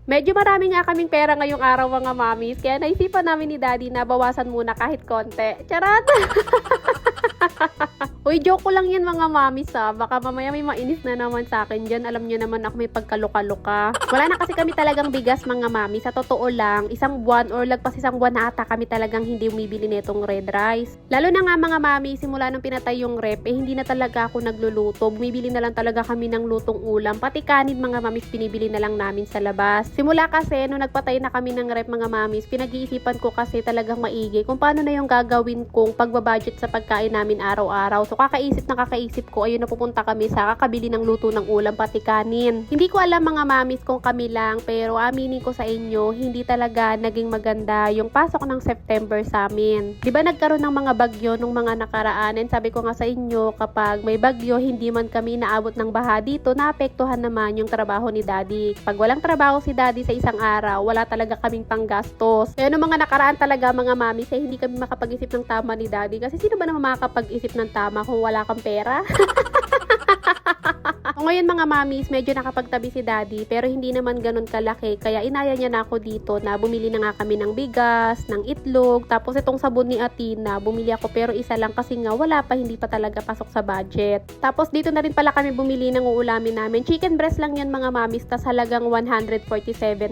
Medyo marami nga kaming pera ngayong araw mga mamis, kaya naisipan namin ni Daddy na bawasan muna kahit konti. Charot! Uy, joke ko lang yan mga mamis ha. Baka mamaya may mainis na naman sa akin dyan. Alam nyo naman ako may pagkaluka-luka. Wala na kasi kami talagang bigas mga mamis. Sa totoo lang, isang buwan or lagpas isang buwan na ata kami talagang hindi umibili nitong red rice. Lalo na nga mga mami, simula nung pinatay yung rep, hindi na talaga ako nagluluto. Bumibili na lang talaga kami ng lutong ulam. Pati kanin mga mamis, pinibili na lang namin sa labas. Simula kasi, nung nagpatay na kami ng rep mga mamis, pinag-iisipan ko kasi talagang maigi kung paano na yung gagawin kong pagbabudget sa pagkain namin araw-araw. So kakaisip ko, ayun na pupunta kami sa kakabili ng luto ng ulam pati kanin. Hindi ko alam mga mamis kung kami lang, pero aminin ko sa inyo, hindi talaga naging maganda yung pasok ng September sa amin. Diba nagkaroon ng mga bagyo nung mga nakaraan, and sabi ko nga sa inyo, kapag may bagyo, hindi man kami naabot ng baha dito, naapektuhan naman yung trabaho ni Daddy. Pag walang trabaho si Daddy sa isang araw, wala talaga kaming panggastos. Kaya nung mga nakaraan talaga mga mamis, hindi kami makapag-isip ng tama ni Daddy, kasi sino ba naman makakapag-isip ng tama kung wala kang pera? Ngayon mga mamis, medyo nakapagtabi si Daddy, pero hindi naman ganun kalaki, kaya inaya niya na ako dito na bumili na nga kami ng bigas, ng itlog, tapos itong sabon ni Atina, bumili ako pero isa lang kasi nga wala pa, hindi pa talaga pasok sa budget. Tapos dito na rin pala kami bumili ng uulamin namin. Chicken breast lang yan mga mamis, tas halagang 147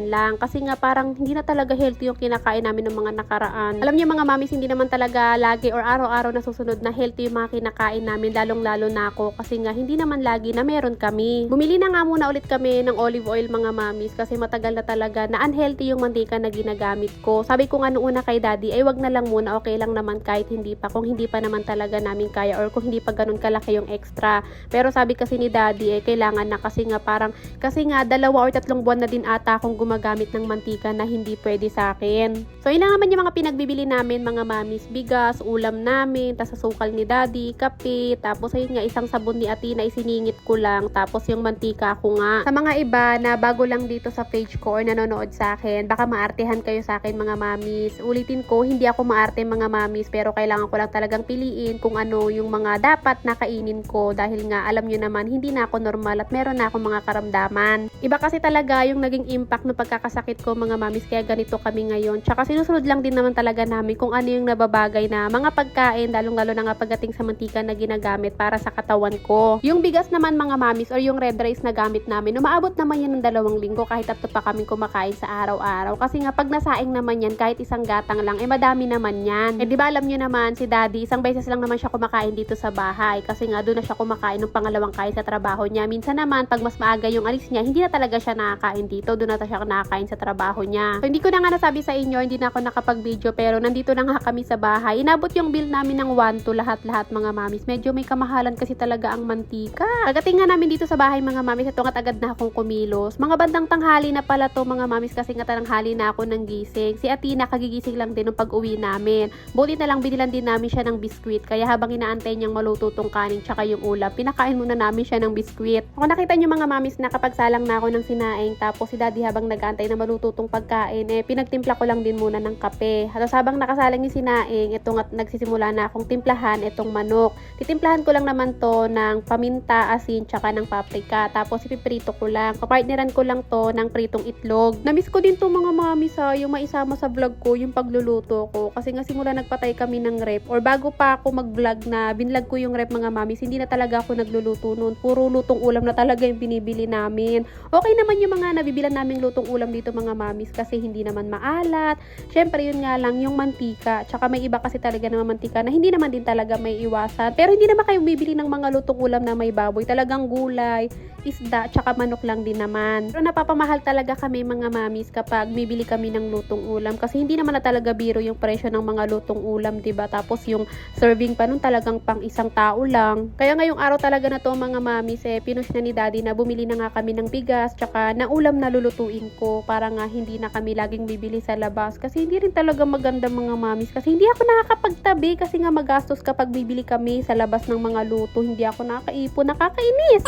lang, kasi nga parang hindi na talaga healthy yung kinakain namin ng mga nakaraan. Alam niyo mga mamis, hindi naman talaga lagi or araw-araw na susunod na healthy yung mga kinakain namin, lalong-lalo na ako, kasi nga hindi naman lagi na meron kami. Bumili na nga muna ulit kami ng olive oil mga mamis, kasi matagal na talaga na unhealthy yung mantika na ginagamit ko. Sabi ko nga noong una kay Daddy, ay wag na lang muna, okay lang naman kahit hindi pa, kung hindi pa naman talaga namin kaya or kung hindi pa ganun kalaki yung extra. Pero sabi kasi ni Daddy, kailangan na, kasi nga 2 or 3 buwan na din ata akong gumagamit ng mantika na hindi pwede sa akin. So yun lang naman yung mga pinagbibili namin mga mamis, bigas, ulam namin, tas sukal ni Daddy, kape, tapos ayun nga isang sabon ni Atina isiningit ko lang, tapos yung mantika ko nga. Sa mga iba na bago lang dito sa page ko or nanonood sa akin, baka maartehan kayo sa akin mga mamis. Ulitin ko, hindi ako maarte mga mamis, pero kailangan ko lang talagang piliin kung ano yung mga dapat na kainin ko, dahil nga alam nyo naman, hindi na ako normal at meron na akong mga karamdaman. Iba kasi talaga yung naging impact ng pagkakasakit ko mga mamis, kaya ganito kami ngayon. Tsaka sinusunod lang din naman talaga namin kung ano yung nababagay na mga pagkain, lalong-lalo na nga pagdating sa mantika na ginagamit para sa katawan ko. Yung bigas naman mga mamis or yung red rice na gamit namin, umaabot naman yan ng 2 linggo kahit 3 pa kaming kumakain sa araw-araw. Kasi nga pag nasaing naman yan, kahit isang gatang lang, madami naman yan. Di ba alam nyo naman, si Daddy, isang beses lang naman siya kumakain dito sa bahay. Kasi nga doon na siya kumakain ng pangalawang kain sa trabaho niya. Minsan naman, pag mas maaga yung alis niya, hindi na talaga siya nakakain dito. Doon na siya nakakain sa trabaho niya. So, hindi ko na nga nasabi sa inyo, hindi na ako nakapag-video, pero nandito na nga kami sa bahay. Inabot yung bill namin ng 1 to lahat-lahat mga mamis. Medyo may kamahalan kasi talaga ang mantika. Pagdating nga namin dito sa bahay mga mamis, ito nga agad na akong kumilos. Mga bandang tanghali na pala to mga mamis, kasi nga tanghali na ako ng gising. Si Atina kagigising lang din nung pag-uwi namin. Buti na lang binilan din namin siya ng biskwit. Kaya habang inaantay niyang maluto tong kanin tsaka yung ulam, pinakain muna namin siya ng biskwit. Kung nakita niyo mga mamis, nakapagsalang na ako ng sinaing, tapos si Daddy habang nag-aantay na maluto tong pagkain, pinagtimpla ko lang din muna ng kape. Tapos habang nakasalang yung sinaing, ito nga nagsisimula na akong timplahan itong manok. Titimplahan ko lang naman to ng paminta, asin, tsaka ng paprika. Tapos ipiprito ko lang. Kapartneran ko lang to ng pritong itlog. Namiss ko din to mga mami yung maisama sa vlog ko yung pagluluto ko. Kasi nga simula nagpatay kami ng rep, or bago pa ako mag-vlog na binlog ko yung rep mga mamis, hindi na talaga ako nagluluto noon. Puro lutong ulam na talaga yung binibili namin. Okay naman yung mga nabibilan naming lutong ulam dito mga mamis, kasi hindi naman maalat. Syempre yun nga lang yung mantika. Tsaka may iba kasi talaga ng mantika na hindi naman din talaga may iwasan. Pero hindi naman kayo bibili ng mga lutong ulam na may baboy. Talagang gulay, isda, tsaka manok lang din naman. Pero napapamahal talaga kami mga mamis kapag bibili kami ng lutong ulam, kasi hindi naman na talaga biro yung presyo ng mga lutong ulam, diba? Tapos yung serving pa nun talagang pang isang tao lang. Kaya ngayong araw talaga na to mga mamis, pinush na ni Daddy na bumili na nga kami ng bigas tsaka na ulam na lulutuin ko, para nga hindi na kami laging bibili sa labas, kasi hindi rin talaga maganda mga mamis, kasi hindi ako nakakapagtabi, kasi nga magastos kapag bibili kami sa labas ng mga luto. Hindi ako nakakaipon, nakakainis.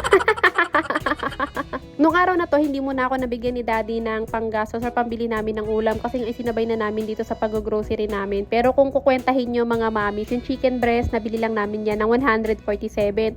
Nung araw na 'to hindi muna ako nabigyan ni daddy ng panggastos or pambili namin ng ulam kasi nga isinabay na namin dito sa paggo-grocery namin. Pero kung kukuwentahin niyo mga mommies, yung chicken breast nabili lang namin yan ng 147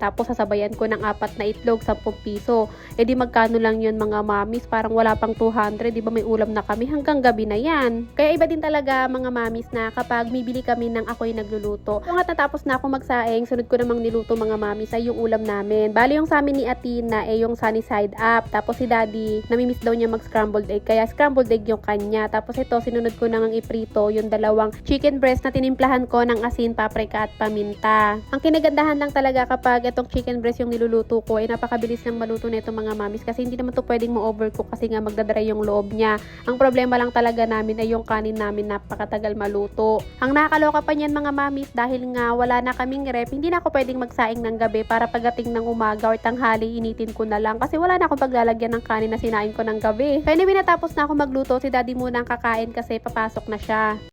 tapos sasabayan ko ng 4 na itlog, 10 piso. Eh di magkano lang yun mga mommies? Parang wala pang 200, 'di ba may ulam na kami hanggang gabi na yan. Kaya iba din talaga mga mommies na kapag bibili kami ng ako'y nagluluto. Kung at natapos na ako magsaing, sunod ko namang niluto mga mommies ay yung ulam namin. Bali yung sa amin ni Atina eh yung sunny side up. Tapos si daddy, namimiss daw niya mag-scrambled egg. Kaya scrambled egg yung kanya. Tapos ito, sinunod ko nang iprito yung dalawang chicken breast na tinimplahan ko ng asin, paprika at paminta. Ang kinagandahan lang talaga kapag itong chicken breast yung niluluto ko, ay napakabilis lang maluto na itong mga mamis. Kasi hindi naman to pwedeng ma-overcook kasi nga magdadry yung loob niya. Ang problema lang talaga namin ay yung kanin namin napakatagal maluto. Ang nakakaloka pa niyan mga mamis, dahil nga wala na kaming rep, hindi na ako pwedeng magsaing ng gabi para pagdating ng umaga or tanghali, initin ko na lang. Kasi wala na akong paglalagyan ng kanin na sinain ko ng gabi. Kaya anyway, natapos na ako magluto, si daddy muna ang kakain kasi papasok na siya.